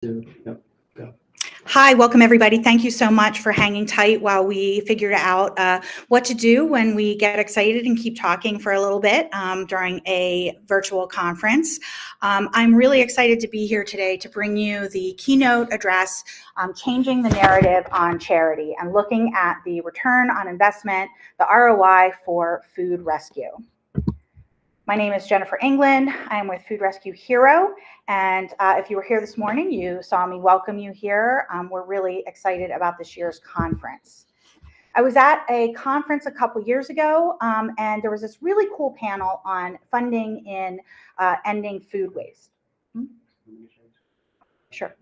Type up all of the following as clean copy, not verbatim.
Yep. Go. Hi, welcome everybody. Thank you so much for hanging tight while we figured out what to do when we get excited and keep talking for a little bit during a virtual conference. I'm really excited to be here today to bring you the keynote address, Changing the Narrative on Charity, and looking at the return on investment, the ROI for food rescue. My name is Jennifer England. I am with Food Rescue Hero, and if you were here this morning, you saw me welcome you here. We're really excited about this year's conference. I was at a conference a couple years ago, and there was this really cool panel on funding in ending food waste. Sure.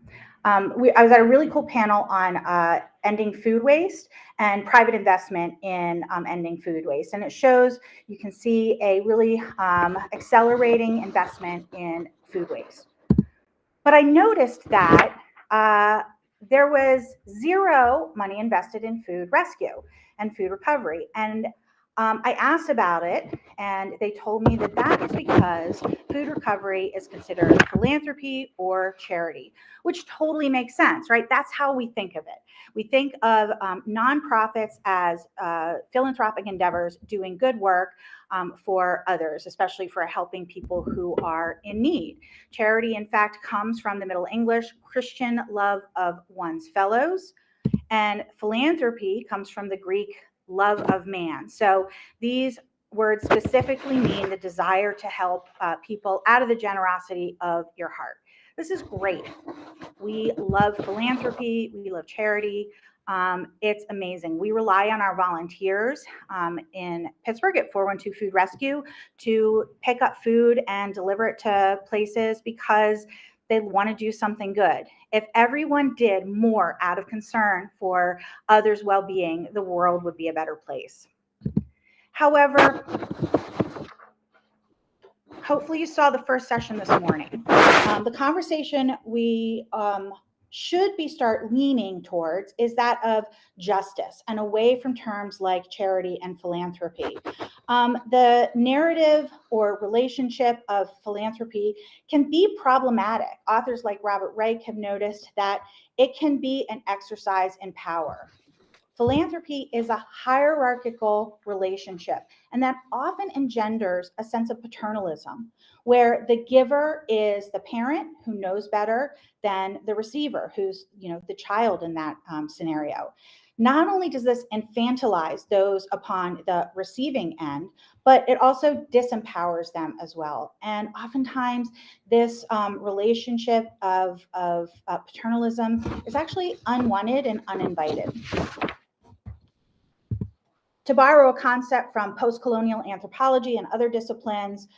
I was at a really cool panel on ending food waste and private investment in ending food waste. And it shows, you can see a really accelerating investment in food waste. But I noticed that there was zero money invested in food rescue and food recovery. And I asked about it, and they told me that that is because food recovery is considered philanthropy or charity, which totally makes sense, right? That's how we think of it. We think of nonprofits as philanthropic endeavors doing good work for others, especially for helping people who are in need. Charity, in fact, comes from the Middle English, Christian love of one's fellows, and philanthropy comes from the Greek love of man. So these words specifically mean the desire to help people out of the generosity of your heart. This is great. We love philanthropy. We love charity. It's amazing. We rely on our volunteers in Pittsburgh at 412 Food Rescue to pick up food and deliver it to places because they want to do something good. If everyone did more out of concern for others' well-being, the world would be a better place. However, hopefully you saw the first session this morning. The conversation we should be start leaning towards is that of justice and away from terms like charity and philanthropy. The narrative or relationship of philanthropy can be problematic. Authors like Robert Reich have noticed that it can be an exercise in power. Philanthropy is a hierarchical relationship, and that often engenders a sense of paternalism, where the giver is the parent who knows better than the receiver, who's the child in that scenario. Not only does this infantilize those upon the receiving end, but it also disempowers them as well. And oftentimes, this relationship of paternalism is actually unwanted and uninvited. To borrow a concept from post-colonial anthropology and other disciplines,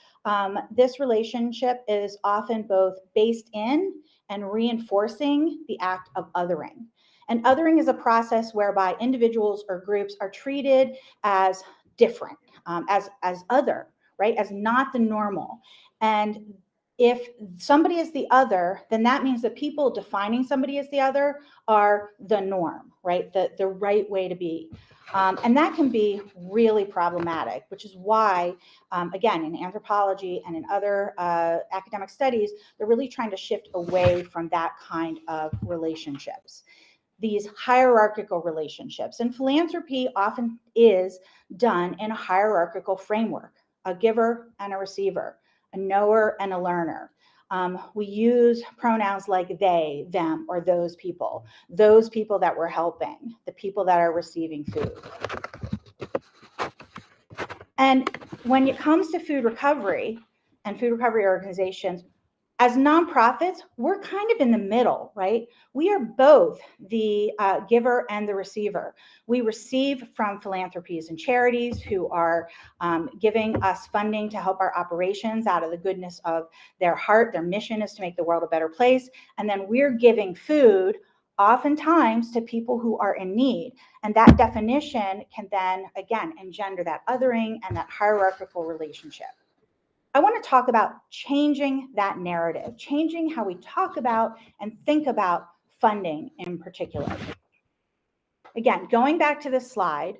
this relationship is often both based in and reinforcing the act of othering. And othering is a process whereby individuals or groups are treated as different, as other, right? As not the normal. And if somebody is the other, then that means that people defining somebody as the other are the norm, right? The right way to be. And that can be really problematic, which is why, again, in anthropology and in other academic studies, they're really trying to shift away from that kind of relationships, these hierarchical relationships. And philanthropy often is done in a hierarchical framework, a giver and a receiver, a knower and a learner. We use pronouns like they, them, or those people that we're helping, the people that are receiving food. And when it comes to food recovery and food recovery organizations, as nonprofits, we're kind of in the middle, right? We are both the giver and the receiver. We receive from philanthropies and charities who are giving us funding to help our operations out of the goodness of their heart. Their mission is to make the world a better place. And then we're giving food oftentimes to people who are in need. And that definition can then, again, engender that othering and that hierarchical relationship. I want to talk about changing that narrative, changing how we talk about and think about funding in particular. Again, going back to this slide,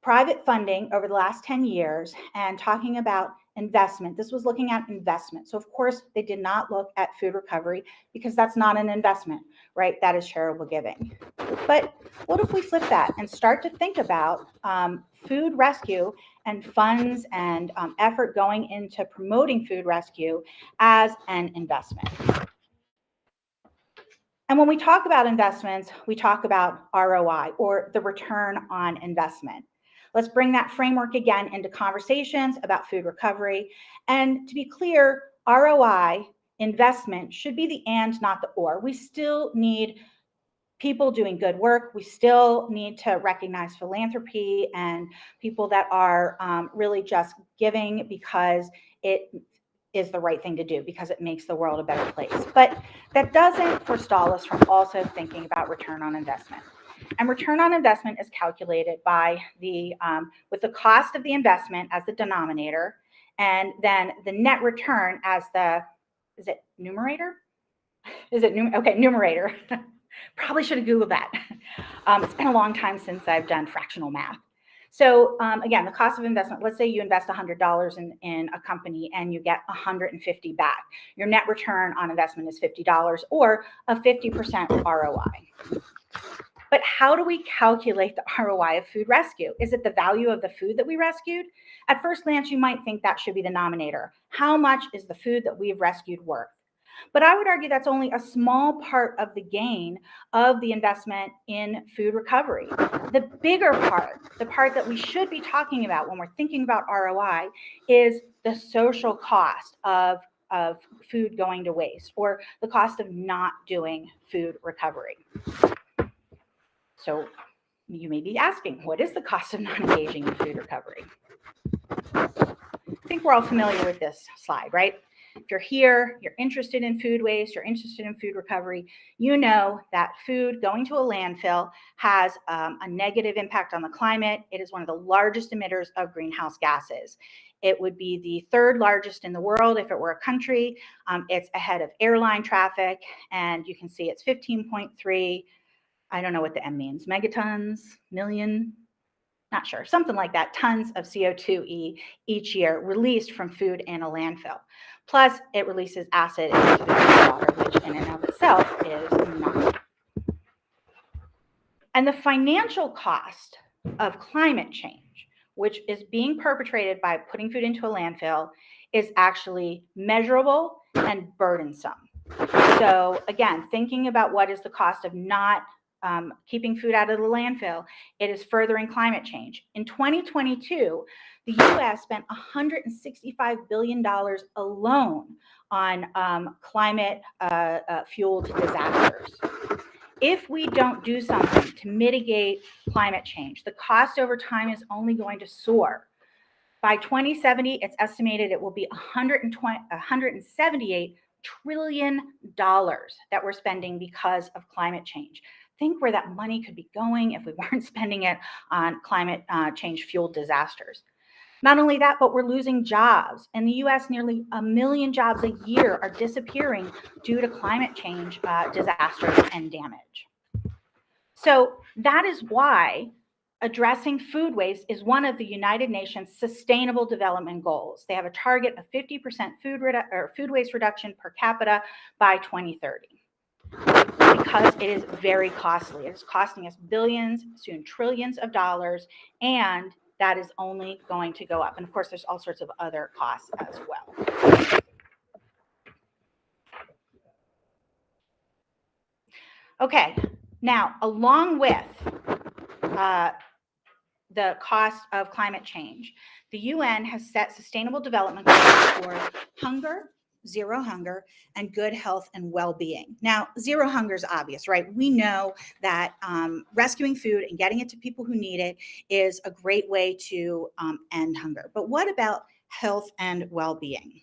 private funding over the last 10 years and talking about investment. This was looking at investment. So of course they did not look at food recovery because that's not an investment, right? That is charitable giving. But what if we flip that and start to think about food rescue and funds and effort going into promoting food rescue as an investment? And when we talk about investments, we talk about ROI, or the return on investment. Let's bring that framework again into conversations about food recovery. And to be clear, ROI, investment, should be the and, not the or. We still need people doing good work. We still need to recognize philanthropy and people that are really just giving because it is the right thing to do, because it makes the world a better place. But that doesn't forestall us from also thinking about return on investment. And return on investment is calculated by with the cost of the investment as the denominator, and then the net return as the, is it numerator? Okay, numerator. Probably should have Googled that. It's been a long time since I've done fractional math. So again, the cost of investment, let's say you invest $100 in a company and you get $150 back. Your net return on investment is $50, or a 50% ROI. But how do we calculate the ROI of food rescue? Is it the value of the food that we rescued? At first glance, you might think that should be the denominator. How much is the food that we've rescued worth? But I would argue that's only a small part of the gain of the investment in food recovery. The bigger part, the part that we should be talking about when we're thinking about ROI, is the social cost of food going to waste, or the cost of not doing food recovery. So you may be asking, what is the cost of not engaging in food recovery? I think we're all familiar with this slide, right? If you're here, you're interested in food waste, you're interested in food recovery, you know that food going to a landfill has a negative impact on the climate. It is one of the largest emitters of greenhouse gases. It would be the third largest in the world if it were a country. It's ahead of airline traffic, and you can see it's 15.3, I don't know what the M means, megatons, million, not sure, something like that, tons of CO2e each year released from food in a landfill. Plus, it releases acid into the water, which in and of itself is not. And the financial cost of climate change, which is being perpetrated by putting food into a landfill, is actually measurable and burdensome. So again, thinking about what is the cost of not keeping food out of the landfill, it is furthering climate change. In 2022, the U.S. spent $165 billion alone on climate-fueled disasters. If we don't do something to mitigate climate change, the cost over time is only going to soar. By 2070, it's estimated it will be $178 trillion that we're spending because of climate change. Think where that money could be going if we weren't spending it on climate change fueled disasters. Not only that, but we're losing jobs. In the US, nearly 1 million jobs a year are disappearing due to climate change disasters and damage. So that is why addressing food waste is one of the United Nations Sustainable Development Goals. They have a target of 50% food waste reduction per capita by 2030. Because it is very costly. It is costing us billions, soon trillions of dollars, and that is only going to go up. And of course, there's all sorts of other costs as well. Okay, now along with the cost of climate change, the UN has set sustainable development goals for hunger, zero hunger, and good health and well-being. Now, zero hunger is obvious, right? We know that rescuing food and getting it to people who need it is a great way to end hunger. But what about health and well-being?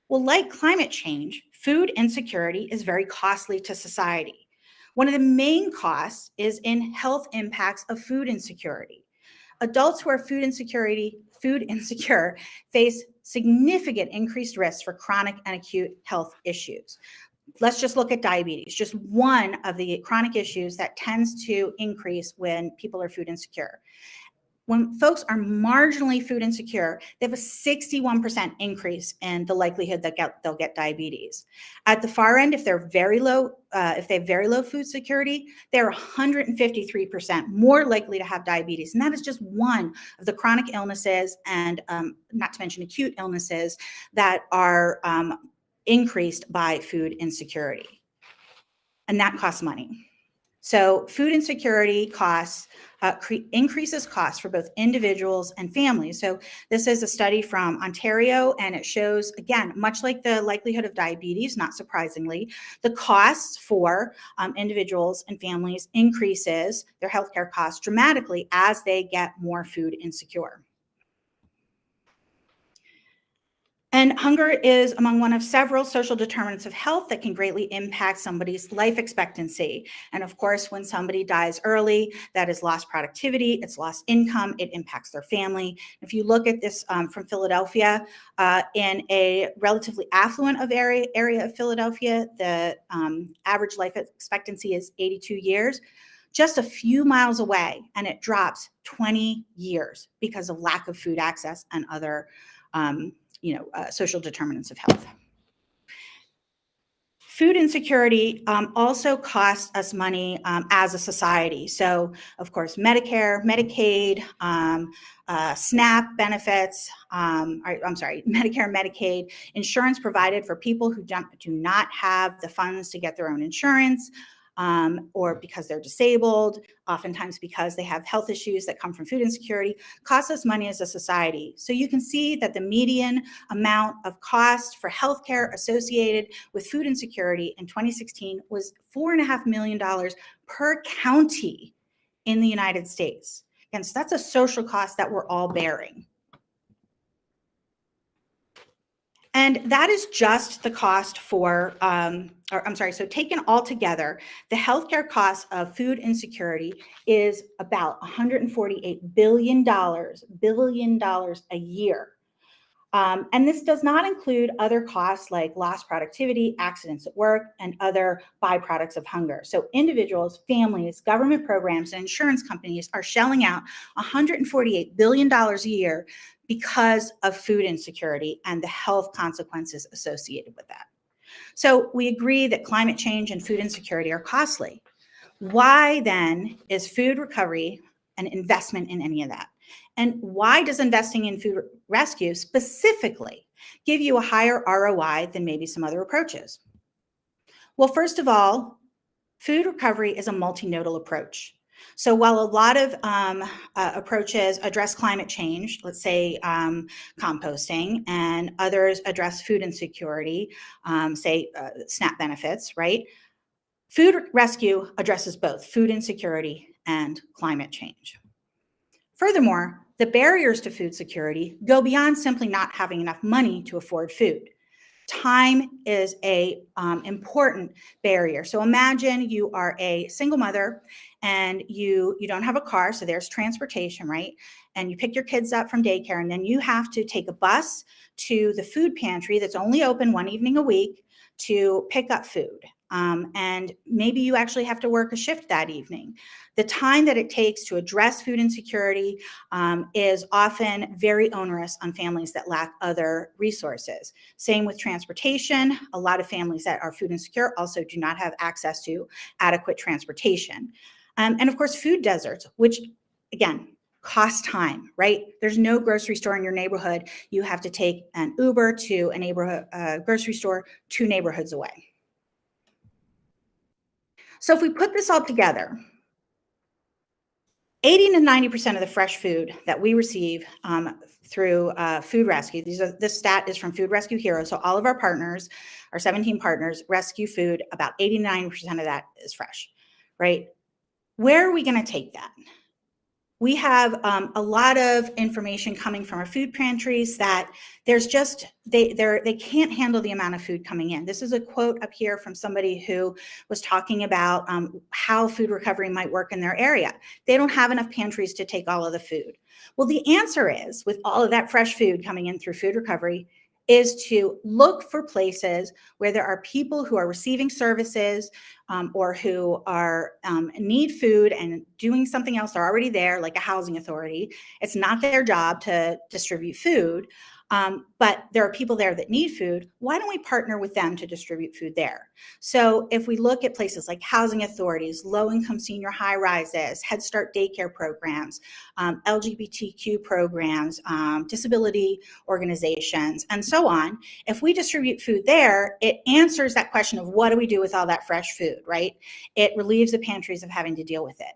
Well, like climate change, food insecurity is very costly to society. One of the main costs is in health impacts of food insecurity. Adults who are food insecure face significant increased risks for chronic and acute health issues. Let's just look at diabetes, just one of the chronic issues that tends to increase when people are food insecure. when folks are marginally food insecure, they have a 61% increase in the likelihood that they'll get diabetes. At the far end, if they're very low, if they have very low food security, they're 153% more likely to have diabetes. And that is just one of the chronic illnesses, and not to mention acute illnesses, that are increased by food insecurity. And that costs money. So food insecurity costs, increases costs for both individuals and families. So this is a study from Ontario, and it shows, again, much like the likelihood of diabetes, not surprisingly, the costs for individuals and families increases their healthcare costs dramatically as they get more food insecure. And hunger is among one of several social determinants of health that can greatly impact somebody's life expectancy. And of course, when somebody dies early, that is lost productivity, it's lost income, it impacts their family. If you look at this from Philadelphia, in a relatively affluent area of Philadelphia, the average life expectancy is 82 years. Just a few miles away, and it drops 20 years because of lack of food access and other social determinants of health. Food insecurity also costs us money as a society. So, of course, Medicare, Medicaid, SNAP benefits, Medicare, Medicaid, insurance provided for people who do not have the funds to get their own insurance, or because they're disabled, oftentimes because they have health issues that come from food insecurity, costs us money as a society. So you can see that the median amount of cost for healthcare associated with food insecurity in 2016 was $4.5 million per county in the United States. And so that's a social cost that we're all bearing. And that is just the cost for, so taken all together, the healthcare cost of food insecurity is about $148 billion a year. And this does not include other costs like lost productivity, accidents at work, and other byproducts of hunger. So individuals, families, government programs, and insurance companies are shelling out $148 billion a year because of food insecurity and the health consequences associated with that. So we agree that climate change and food insecurity are costly. Why then is food recovery an investment in any of that? And why does investing in food rescue specifically give you a higher ROI than maybe some other approaches? Well, first of all, food recovery is a multinodal approach. So while a lot of approaches address climate change, let's say composting, and others address food insecurity, say SNAP benefits, right? Food rescue addresses both food insecurity and climate change. Furthermore, the barriers to food security go beyond simply not having enough money to afford food. Time is a important barrier. So imagine you are a single mother and you don't have a car, so there's transportation, right? And you pick your kids up from daycare, and then you have to take a bus to the food pantry that's only open one evening a week to pick up food. And maybe you actually have to work a shift that evening. The time that it takes to address food insecurity is often very onerous on families that lack other resources. Same with transportation. A lot of families that are food insecure also do not have access to adequate transportation. And of course, food deserts, which again, cost time, right? There's no grocery store in your neighborhood. You have to take an Uber to a neighborhood grocery store 2 neighborhoods away. So if we put this all together, 80 to 90% of the fresh food that we receive through food rescue, this stat is from Food Rescue Heroes. So all of our partners, our 17 partners, rescue food. About 89% of that is fresh, right? Where are we going to take that? We have a lot of information coming from our food pantries that there's just, they can't handle the amount of food coming in. This is a quote up here from somebody who was talking about how food recovery might work in their area. They don't have enough pantries to take all of the food. Well, the answer is, with all of that fresh food coming in through food recovery, is to look for places where there are people who are receiving services or who are need food and doing something else. They're already there, like a housing authority. It's not their job to distribute food, but there are people there that need food. Why don't we partner with them to distribute food there? So if we look at places like housing authorities, low-income senior high-rises, Head Start daycare programs, LGBTQ programs, disability organizations, and so on, if we distribute food there, it answers that question of what do we do with all that fresh food, right? It relieves the pantries of having to deal with it.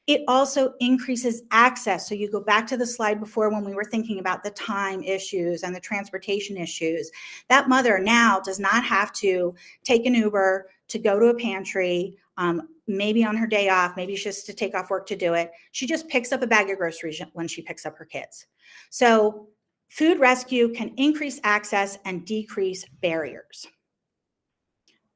It also increases access. So you go back to the slide before when we were thinking about the time issues and the transportation issues. That mother now does not have to take an Uber to go to a pantry, maybe on her day off, maybe she has to take off work to do it. She just picks up a bag of groceries when she picks up her kids. So food rescue can increase access and decrease barriers.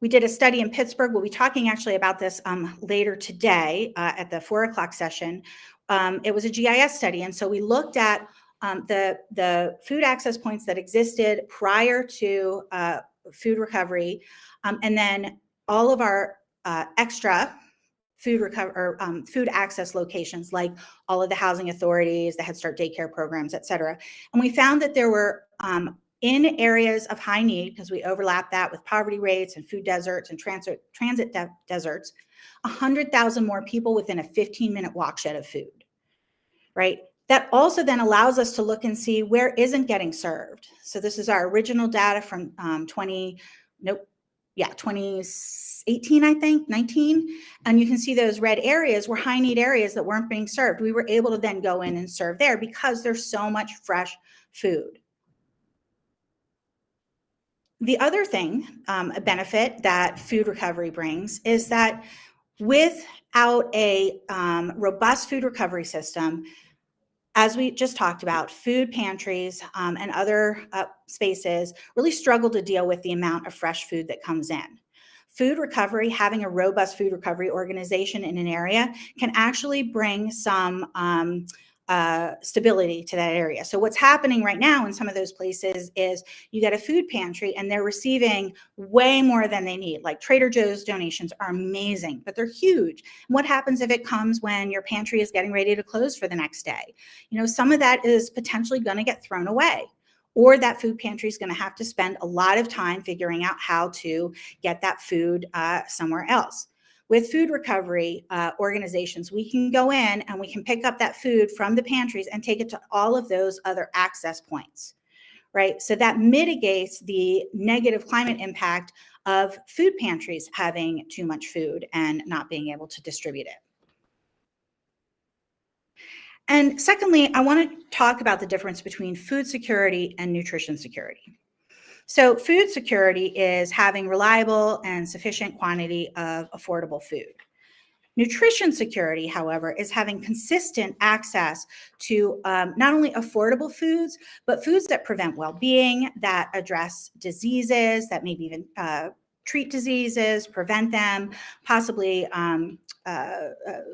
We did a study in Pittsburgh. We'll be talking actually about this later today at the 4 o'clock session. It was a GIS study. And so we looked at the food access points that existed prior to food recovery, and then all of our extra food access locations, like all of the housing authorities, the Head Start daycare programs, et cetera. And we found that there were in areas of high need, because we overlap that with poverty rates and food deserts and transit deserts, 100,000 more people within a 15-minute walk shed of food, right? That also then allows us to look and see where isn't getting served. So this is our original data from 2018, I think, 19. And you can see those red areas were high need areas that weren't being served. We were able to then go in and serve there because there's so much fresh food. The other thing, a benefit that food recovery brings is that without a robust food recovery system, as we just talked about, food pantries and other spaces really struggle to deal with the amount of fresh food that comes in. Food recovery, having a robust food recovery organization in an area can actually bring some stability to that area. So what's happening right now in some of those places is you get a food pantry and they're receiving way more than they need. Like Trader Joe's donations are amazing, but they're huge. And what happens if it comes when your pantry is getting ready to close for the next day? You know, some of that is potentially going to get thrown away, or that food pantry is going to have to spend a lot of time figuring out how to get that food somewhere else. With food recovery organizations, we can go in and we can pick up that food from the pantries and take it to all of those other access points, right? So that mitigates the negative climate impact of food pantries having too much food and not being able to distribute it. And secondly, I want to talk about the difference between food security and nutrition security. So food security is having reliable and sufficient quantity of affordable food. Nutrition security, however, is having consistent access to not only affordable foods, but foods that prevent well-being, that address diseases, that maybe even treat diseases, prevent them, possibly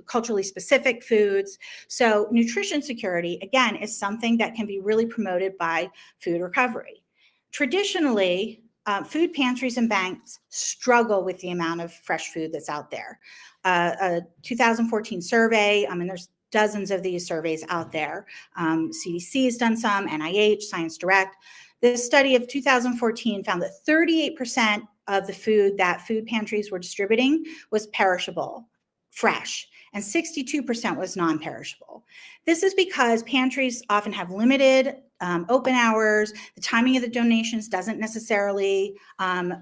culturally specific foods. So nutrition security, again, is something that can be really promoted by food recovery. Traditionally, food pantries and banks struggle with the amount of fresh food that's out there. A 2014 survey, and there's dozens of these surveys out there. CDC has done some, NIH, Science Direct. This study of 2014 found that 38% of the food that food pantries were distributing was perishable, fresh, and 62% was non-perishable. This is because pantries often have limited open hours. The timing of the donations doesn't necessarily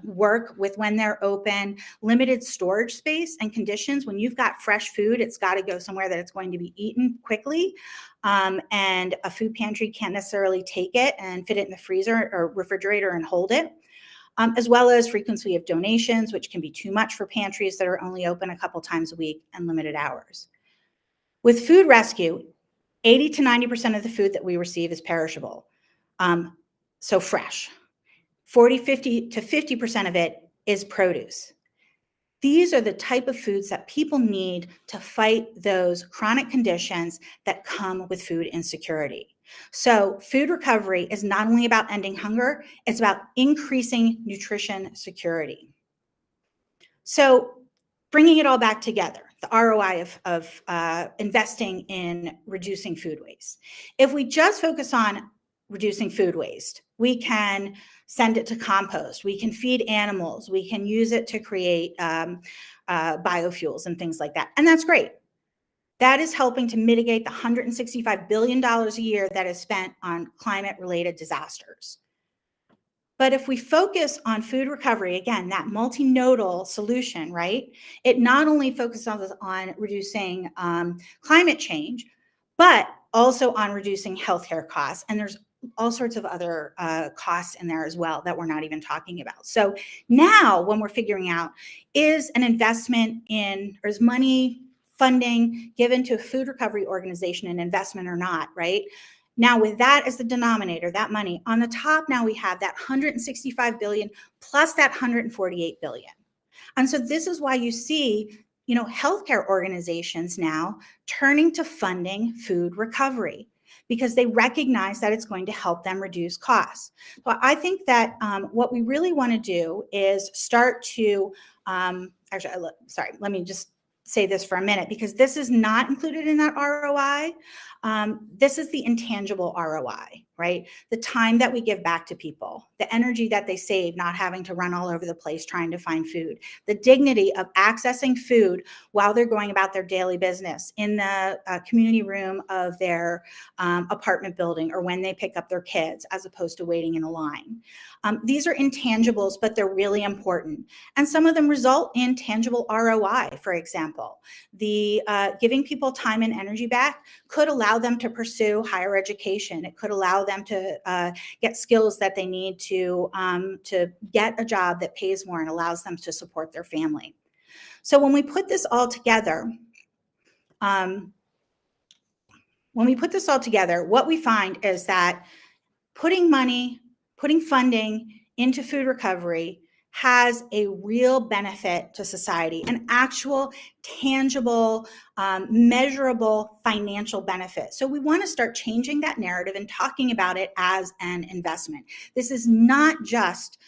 work with when they're open. Limited storage space and conditions. When you've got fresh food, it's got to go somewhere that it's going to be eaten quickly. And a food pantry can't necessarily take it and fit it in the freezer or refrigerator and hold it. As well as frequency of donations, which can be too much for pantries that are only open a couple times a week and limited hours. With food rescue, 80 to 90% of the food that we receive is perishable, so fresh. 50 to 50% of it is produce. These are the type of foods that people need to fight those chronic conditions that come with food insecurity. So food recovery is not only about ending hunger, it's about increasing nutrition security. So bringing it all back together, the ROI of investing in reducing food waste. If we just focus on reducing food waste, we can send it to compost, we can feed animals, we can use it to create biofuels and things like that. And that's great. That is helping to mitigate the $165 billion a year that is spent on climate-related disasters. But if we focus on food recovery, again, that multinodal solution, right? It not only focuses on reducing climate change, but also on reducing healthcare costs. And there's all sorts of other costs in there as well that we're not even talking about. So now when we're figuring out, is an investment in, or is money funding given to a food recovery organization an investment or not, right? Now, with that as the denominator, that money, on the top now we have that 165 billion plus that 148 billion. And so this is why you see, healthcare organizations now turning to funding food recovery because they recognize that it's going to help them reduce costs. So I think that what we really want to do is start to, let me just say this for a minute, because this is not included in that ROI. This is the intangible ROI, right? The time that we give back to people, the energy that they save, not having to run all over the place trying to find food, the dignity of accessing food while they're going about their daily business in the community room of their apartment building or when they pick up their kids, as opposed to waiting in a line. These are intangibles, but they're really important. And some of them result in tangible ROI. For example, the giving people time and energy back could allow them to pursue higher education. It could allow them to get skills that they need to get a job that pays more and allows them to support their family. So when we put this all together, what we find is that putting funding into food recovery has a real benefit to society, an actual, tangible, measurable financial benefit. So we want to start changing that narrative and talking about it as an investment. This is not just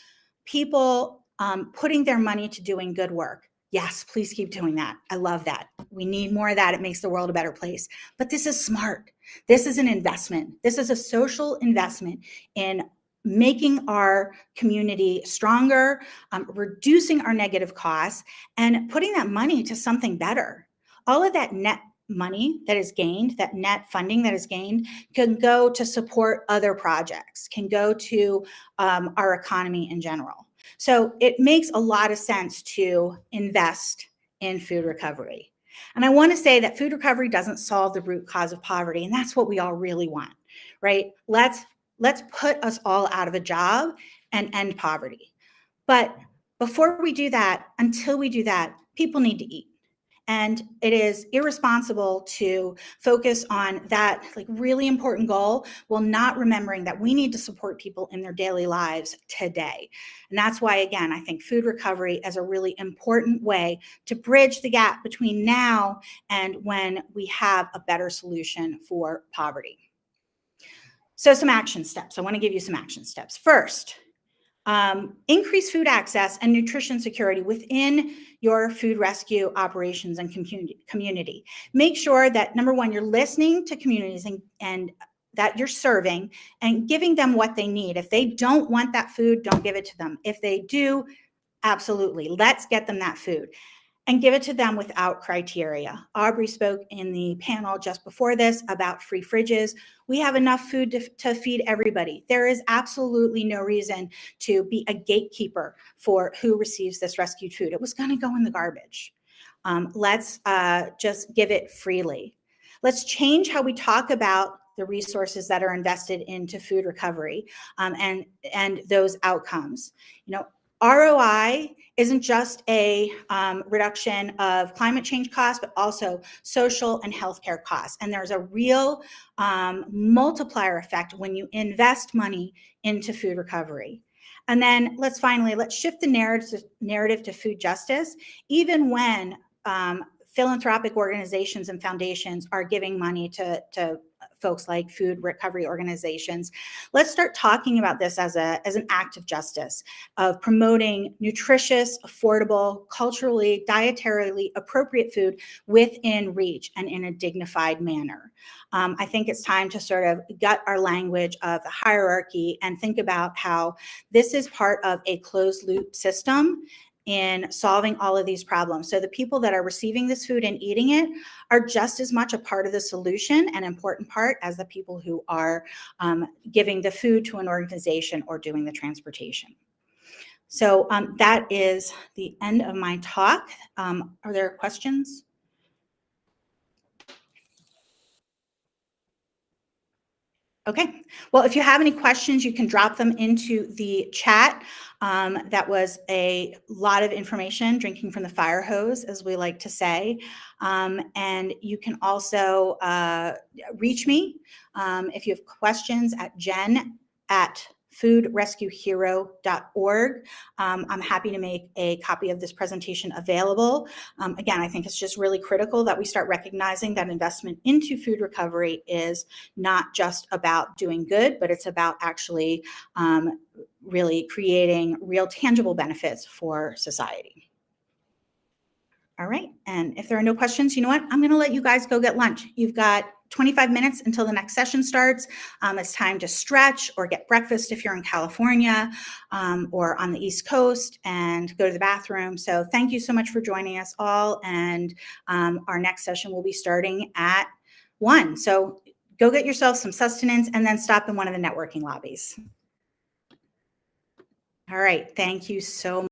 people putting their money to doing good work. Yes, please keep doing that. I love that. We need more of that. It makes the world a better place. But this is smart. This is an investment. This is a social investment in making our community stronger, reducing our negative costs, and putting that money to something better. All of that net money that is gained, that net funding that is gained, can go to support other projects, can go to our economy in general. So it makes a lot of sense to invest in food recovery. And I want to say that food recovery doesn't solve the root cause of poverty, and that's what we all really want, right? Let's put us all out of a job and end poverty. But before we do that, until we do that, people need to eat. And it is irresponsible to focus on that really important goal while not remembering that we need to support people in their daily lives today. And that's why, again, I think food recovery is a really important way to bridge the gap between now and when we have a better solution for poverty. So some action steps. I want to give you some action steps. First, increase food access and nutrition security within your food rescue operations and community. Make sure that, number one, you're listening to communities and that you're serving and giving them what they need. If they don't want that food, don't give it to them. If they do, absolutely, let's get them that food. And give it to them without criteria. Aubrey spoke in the panel just before this about free fridges. We have enough food to feed everybody. There is absolutely no reason to be a gatekeeper for who receives this rescued food. It was going to go in the garbage. Let's just give it freely. Let's change how we talk about the resources that are invested into food recovery and those outcomes. ROI isn't just a reduction of climate change costs, but also social and healthcare costs. And there's a real multiplier effect when you invest money into food recovery. And then let's shift the narrative to food justice, even when philanthropic organizations and foundations are giving money to folks like food recovery organizations. Let's start talking about this as an act of justice, of promoting nutritious, affordable, culturally, dietarily appropriate food within reach and in a dignified manner. I think it's time to sort of gut our language of the hierarchy and think about how this is part of a closed loop system in solving all of these problems. So the people that are receiving this food and eating it are just as much a part of the solution, an important part, as the people who are giving the food to an organization or doing the transportation. So that is the end of my talk. Are there questions? Okay, well, if you have any questions, you can drop them into the chat. That was a lot of information, drinking from the fire hose, as we like to say. And you can also reach me if you have questions at jen@foodrescuehero.org. I'm happy to make a copy of this presentation available. Again, I think it's just really critical that we start recognizing that investment into food recovery is not just about doing good, but it's about actually really creating real tangible benefits for society. All right, and if there are no questions, you know what? I'm gonna let you guys go get lunch. You've got 25 minutes until the next session starts. It's time to stretch or get breakfast if you're in California or on the East Coast, and go to the bathroom. So thank you so much for joining us all, and our next session will be starting at 1. So go get yourself some sustenance and then stop in one of the networking lobbies. All right, thank you so much.